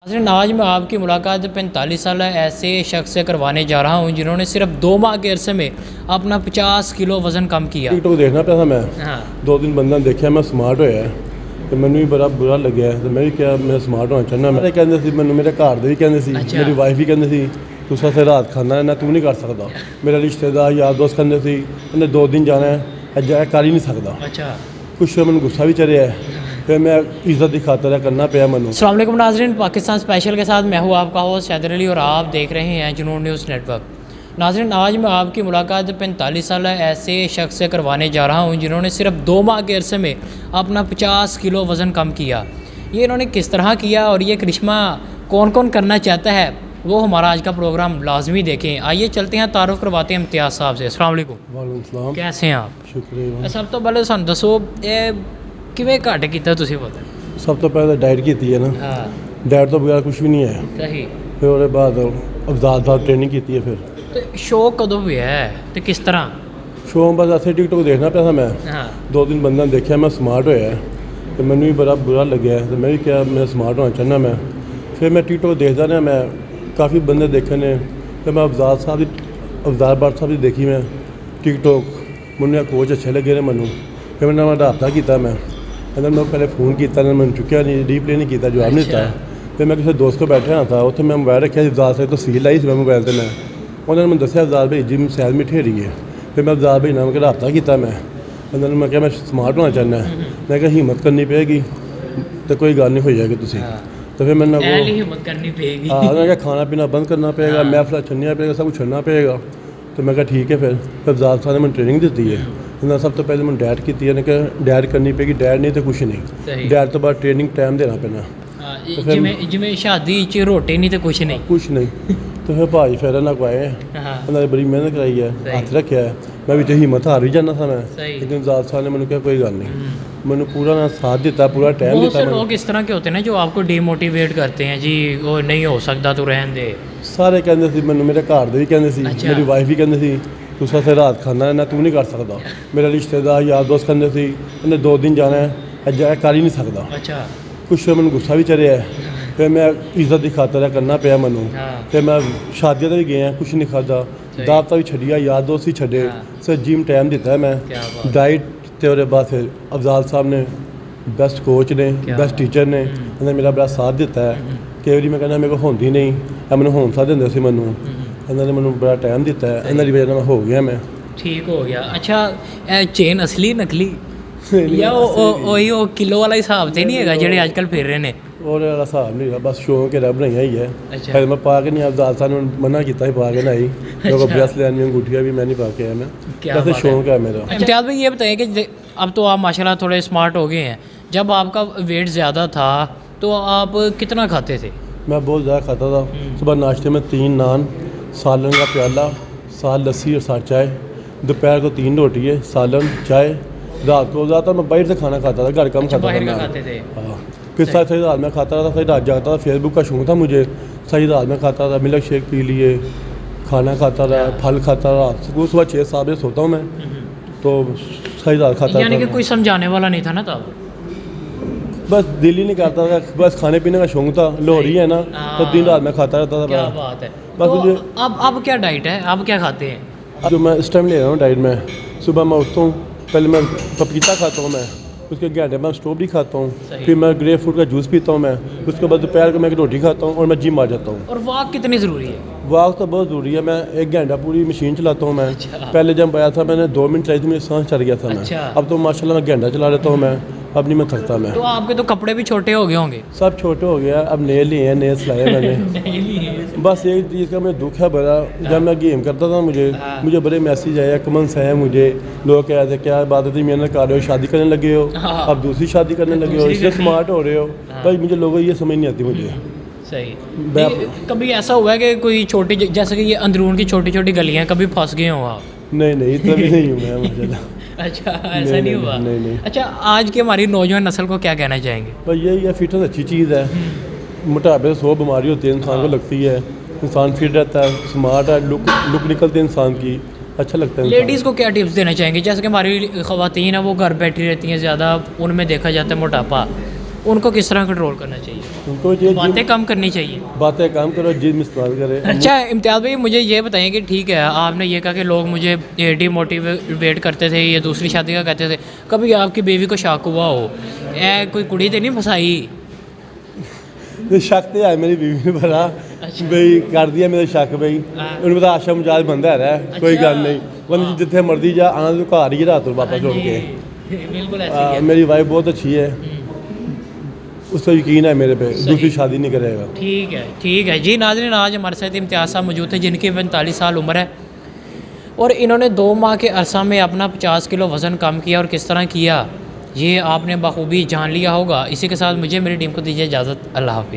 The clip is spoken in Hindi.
आज मैं आपकी मुलाकात 45 साल ऐसे शख्स से करवाने जा रहा हूं जिन्होंने सिर्फ 2 माह के अरसे में अपना 50 किलो वज़न कम किया। टिकटॉक देखना पिया था मैं। हाँ। 2 दिन बंदा देखा मैं स्मार्ट होया है तो मैंने भी बड़ा बुरा लग्या तो मैं भी क्या मैं स्मार्ट होना चाहना। मैं कहते सी मैंने मेरे घर दे भी कहते सी, अच्छा। मेरी वाइफ भी कहते सी तू से रात खाना है ना तू नहीं कर सकता। मेरा रिश्तेदार यार दोस्त कहते सी इन्हें 2 दिन जाना है अज कर ही नहीं सकता। अच्छा। कुछ मैंने गुस्सा भी चढ़िया है फिर मैं इज्जत की खातर करना पाया मैनू। अस्सलाम वालेकुम नाज़रीन, पाकिस्तान स्पेशल के साथ मैं हूँ आपका होस्ट हैदर अली और आप देख रहे हैं जुनून न्यूज़ नेटवर्क। नाज़रीन, आज मैं आपकी मुलाकात 45 साल ऐसे शख्स से करवाने जा रहा हूँ जिन्होंने सिर्फ 2 माह के अरसे में अपना 50 किलो वज़न कम किया। ये इन्होंने किस तरह किया और ये करिश्मा कौन कौन करना चाहता है वो हमारा आज का प्रोग्राम लाजमी देखें। आइए चलते हैं, तारुफ करवाते हैं इम्तियाज़ साहब से। अस्सलाम वालेकुम। वालेकुम सलाम। कैसे हैं आप? शुक्रिया। सब तो पहले सानू दसो किवें घट कीता तुसीं पता? सब तो पहले डाइट की है ना। हाँ डाइट तो बगैर कुछ भी नहीं है। सही। फिर उसके बाद अफजाल साहब ट्रेनिंग की है। फिर तो शौक कदों भी है तो किस तरह? शो बस ऐसे टिकटॉक देखना पिया था मैं। हाँ। 2 दिन बंदा देखा मैं स्मार्ट होया है तो मैंने भी बड़ा बुरा लग्या तो मैं भी क्या मैं स्मार्ट होना चाहना। मैं फिर मैं टिकटॉक देखता रहा, मैं काफ़ी बंदे देखे ने। फिर मैं अफजाल भट्ट साहब की देखी मैं टिकटॉक। मुझे कोच अच्छे लगे ने मैनू। फिर मैंने रबता किया मैं मैं पहले फ़ोन किया मैंने चुकया नहीं, रिप्ले नहीं किया, जवाब नहीं दिता। फिर मैं किसी दोस्त को बैठे हुआ था उत्थे मैं मोबाइल रखा अफजाल से तस्वीर लाई मैं मोबाइल से मैं उन्होंने मैंने दसिया अफजाल भाई जिम सैल मिठी रही है। फिर मैं अफजाल भाई नाम के रबता किया मैं मैं क्या मैं स्मार्ट होना चाहना। मैं क्या हिम्मत करनी पेगी तो कोई गल नहीं हो जाएगी तुसी। तो फिर मैंने हिम्मत करनी पेगी। हाँ मैं क्या खाना पीना बंद करना पेगा, महफिल छड़ना पेगा, सब कुछ छड़ना पेगा। तो मैं क्या ठीक है। फिर अफजाल साहब ने मैंने ट्रेनिंग दी है। उन्होंने सब तो पहले मैंने डाइट की है कि डाइट करनी पेगी, डाइट नहीं तो कुछ नहीं। डाइट तो बाद ट्रेनिंग टाइम देना पैना। जिमें शादी च रोटी नहीं तो कुछ नहीं। कुछ नहीं। तो फिर भाई फिर इन्होंने को आए उन्होंने बड़ी मेहनत कराई है, हाथ रखा है। मैं भी हिम्मत हार भी जाना था मैं, लेकिन अफजाल साहब ने मैंने कहा कोई गल नहीं, मैंने पूरा ना साथ दिता, पूरा टाइम दिता। लोग इस तरह के होते हैं ना जो आपको डीमोटिवेट करते हैं, जी वो नहीं हो सकता तो रहने दे। सारे कहते थे मैंने, मेरे घर दे भी कहते सी, मेरी वाइफ भी कहते सी तू से रात खाना है ना तू नहीं कर सकता। मेरा रिश्तेदार यार दोस्त कहते सी इन्हें 2 दिन जाना है अज कर ही नहीं सकता। अच्छा। कुछ मैंने गुस्सा भी चढ़िया है फिर मैं इज्जत की खातर करना पाया मैनू। फिर मैं शादियाँ भी गए कुछ नहीं खाता, दावत भी छड़िया, यार दोस्त भी छड़े। सिर जिम टाइम दिता है मैं डाइट। तो बाद फिर अफजाल साहब ने बेस्ट कोच ने बेस्ट टीचर ने उन्हें मेरा बड़ा साथ दिता है। कई बार मैं कहना मेरे को होंदी नहीं मैंने हौसला देंगे सी मैनू, इन्होंने मैनू बड़ा टाइम दिता है, इन्होंने वजह मैं हो गया, मैं ठीक हो गया। अच्छा चेन असली नकली या वो किलो वाला हिसाब तो नहीं है जेडे आजकल फिर रहे ने? और वाला हिसाब नहीं है, बस शौक है बनाई ही है। अच्छा। मैं पा के नहीं, अफजाल साहब ने मना किया पा के नहीं। ब्रैस लेनी अंगूठियाँ भी मैं नहीं पा के आया। मैं कैसे शौक है मेरा। इम्तियाज़ भाई ये बताइए कि अब तो आप माशाल्लाह थोड़े स्मार्ट हो गए हैं, जब आपका वेट ज़्यादा था तो आप कितना खाते थे? मैं बहुत ज़्यादा खाता था। सुबह नाश्ते में 3 नान, सालन का प्याला, साथ लस्सी और साथ चाय। दोपहर को 3 रोटी है, सालन चाय। रात को ज़्यादातर मैं बाहर से खाना खाता था, घर कम खाता था मैं। हाँ। फिर सही रात में खाता था, सही रात जागता था। फेसबुक का शौक था मुझे, सही रात में खाता था, मिल्क शेक पी लिए, खाना खाता था, फल खाता था। सुबह 6-7 बजे सोता हूँ मैं तो सही रात खाता था। यानी कि कोई समझाने वाला नहीं था ना तब? बस दिल ही नहीं करता था, बस खाने पीने का शौक था। लोहड़ी है ना तो दिन रात में खाता रहता था। क्या बात है। बस तो मुझे अब क्या डाइट है, आप क्या खाते हैं? जो मैं इस टाइम ले रहा हूँ डाइट में, सुबह मैं उठता हूँ, पहले मैं पपीता खाता हूँ, मैं उसके घंटे में स्ट्रॉबेरी खाता हूँ, फिर मैं ग्रेप फ्रूट का जूस पीता हूँ मैं, उसके बाद दोपहर को मैं एक रोटी खाता हूँ और मैं जिम आ जाता हूँ। और वॉक कितनी ज़रूरी है? वॉक तो बहुत ज़रूरी है। मैं 1 घंटा पूरी मशीन चलाता हूँ मैं। अच्छा। पहले जब आया था मैंने 2 मिनट चलाई थी, मेरी सांस चढ़ गया था मैं। अच्छा। अब तो माशाल्लाह मैं घंटा चला लेता हूँ मैं, अब नहीं मैं थकता मैं। तो आपके तो कपड़े भी छोटे हो गए होंगे? सब छोटे हो गया, अब नेल लिए हैं, नेल्स लाए मैंने। बस एक चीज़ का मुझे दुख है बड़ा, जब मैं गेम करता था मुझे बड़े मैसेज आए, कमेंट्स आए मुझे, लोग कह रहे थे क्या बात है मेहनत कर रहे हो, शादी करने लगे हो, अब दूसरी शादी करने लगे हो, इससे स्मार्ट हो रहे हो। भाई मुझे लोगों ये समझ नहीं आती मुझे। सही। कभी ऐसा हुआ है कि कोई छोटी, जैसे कि ये अंदरून की छोटी छोटी गलियाँ, कभी फंस गए हो आप? नहीं इतना भी नहीं हूँ मैं मुझे। अच्छा ऐसा नहीं हुआ? नहीं। अच्छा आज की हमारी नौजवान नस्ल को क्या कहना चाहेंगे? भाई यही है, फिटनेस अच्छी चीज़ है। मोटापे से 100 बीमारी होती है इंसान को लगती है, इंसान फिट रहता है, स्मार्ट है, लुक निकलती है इंसान की, अच्छा लगता है। लेडीज़ को क्या टिप्स देना चाहेंगे? जैसे कि हमारी ख़वातीन है वो घर बैठी रहती हैं ज़्यादा, उनमें देखा जाता है मोटापा, उनको किस तरह कंट्रोल करना चाहिए? उनको ये बातें कम करनी चाहिए। बातें काम करो, जिम इस्तेमाल करें। अच्छा इम्तियाज़ भाई, मुझे ये बताइए कि ठीक है, आपने ये कहा कि लोग मुझे डिमोटिवेट करते थे, ये दूसरी शादी का कहते थे, कभी आपकी बीवी को शक हुआ हो ए कोई कुड़ी तो नहीं फसाई? ये शक तो है मेरी बीवी ने बड़ा बई कर दिया मेरा शक बई उन्हें पता आशा मुजाद बंदा है कोई गल नहीं बंद जिथे मर्जी जा आना तो घर ही रात को वापस उठ के। बिल्कुल ऐसे मेरी वाइफ बहुत अच्छी है, उसका यकीन है मेरे पे, दूसरी शादी नहीं करेगा। ठीक है जी। नाज़रीन, आज हमारे साथ इम्तियाज़ साहब मौजूद थे जिनकी 45 साल उम्र है और इन्होंने 2 माह के अरसा में अपना 50 किलो वज़न कम किया और किस तरह किया ये आपने बखूबी जान लिया होगा। इसी के साथ मुझे मेरी टीम को दीजिए इजाज़त। अल्लाह हाफ़िज़।